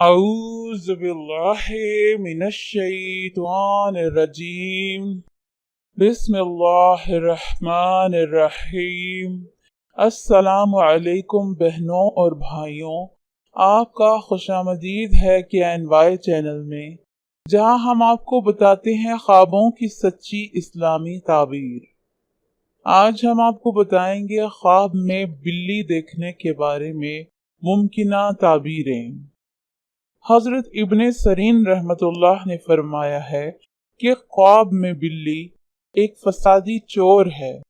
अऊज़ु बिल्लाहि मिनश्शैतानिर्रजीम बिस्मिल्लाहिर्रहमानिर्रहीम। अस्सलामु अलैकुम बहनों और भाइयों, आपका खुशामदीद है KNY चैनल में, जहां हम आपको बताते हैं ख्वाबों की सच्ची इस्लामी ताबीर। आज हम आपको बताएंगे ख्वाब में बिल्ली देखने के बारे में मुमकिना ताबीरें। हजरत इब्ने सरीन रहमतुल्लाह ने फरमाया है कि ख्वाब में बिल्ली एक फसादी चोर है।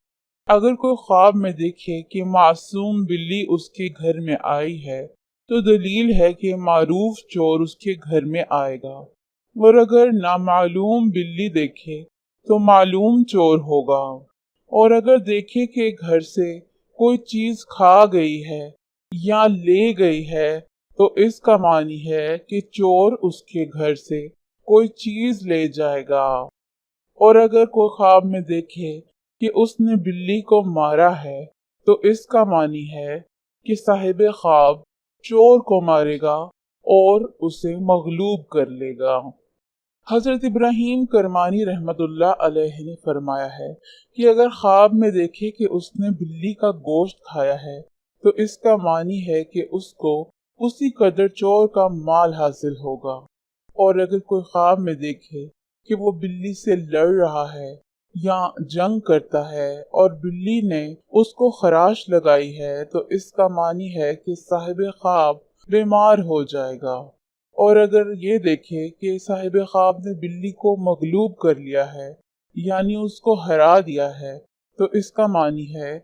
अगर कोई ख्वाब में देखे कि मासूम बिल्ली उसके घर में आई है तो दलील है कि मारूफ चोर उसके घर में आएगा, और अगर नामालूम बिल्ली देखे तो मालूम चोर होगा। और अगर देखे कि घर से कोई चीज खा गई है या ले गई है तो इसका मानी है कि चोर उसके घर से कोई चीज ले जाएगा। और अगर कोई ख्वाब में देखे कि उसने बिल्ली को मारा है तो इसका मानी है कि साहिब ख्वाब चोर को मारेगा और उसे मगलूब कर लेगा। हजरत इब्राहीम करमानी रहमतुल्लाह अलैहि ने फरमाया है कि अगर ख्वाब में देखे कि उसने बिल्ली का गोश्त खाया है तो इसका मानी है कि उसको उसी कदर चोर का माल हासिल होगा। और अगर कोई ख्वाब में देखे कि वो बिल्ली से लड़ रहा है या जंग करता है और बिल्ली ने उसको खराश लगाई है तो इसका मानी है कि साहिब ख्वाब बीमार हो जाएगा। और अगर ये देखे कि साहिब ख्वाब ने बिल्ली को मगलूब कर लिया है यानी उसको हरा दिया है तो इसका मानी है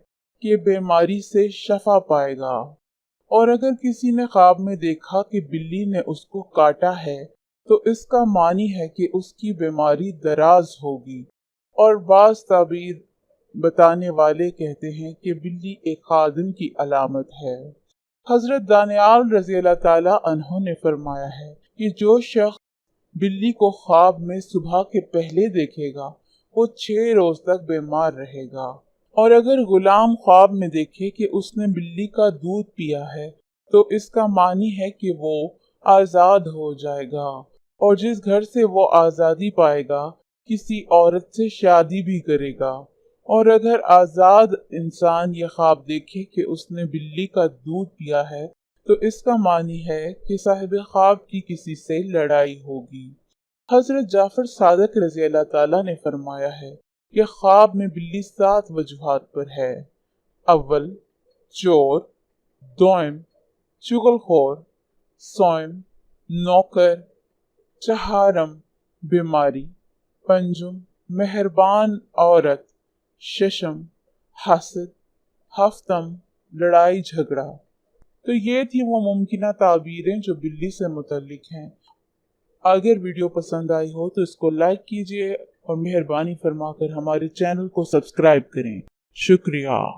कि बीमारी से शफा पाएगा। और अगर किसी ने ख्वाब में देखा कि बिल्ली ने उसको काटा है तो इसका मानी है कि उसकी बीमारी दराज होगी। और बाज़ ताबीर बताने वाले कहते हैं कि बिल्ली एक खादिम की अलामत है। हजरत दानियाल रज़ी अल्लाह ताला अन्हु ने फरमाया है कि जो शख्स बिल्ली को ख्वाब में सुबह के पहले देखेगा वो 6 रोज तक बीमार रहेगा। और अगर गुलाम ख्वाब में देखे कि उसने बिल्ली का दूध पिया है तो इसका मानी है कि वो आजाद हो जाएगा, और जिस घर से वो आजादी पाएगा किसी औरत से शादी भी करेगा। और अगर आजाद इंसान ये ख्वाब देखे कि उसने बिल्ली का दूध पिया है तो इसका मानी है कि साहिब ख्वाब की किसी से लड़ाई होगी। हजरत जाफर सादक रज़ी अल्लाह ताला ने फरमाया है कि ख्वाब में बिल्ली 7 वजूहात पर है। अव्वल चोर, दोम चुगलखोर, सोम नौकर, चहारम बीमारी, पंजुम मेहरबान औरत, शशम हसद, हफ्तम लड़ाई झगड़ा। तो ये थी वो मुमकिना ताबीरें जो बिल्ली से मुतल्लिक हैं। अगर वीडियो पसंद आई हो तो इसको लाइक कीजिए और मेहरबानी फरमाकर हमारे चैनल को सब्सक्राइब करें। शुक्रिया।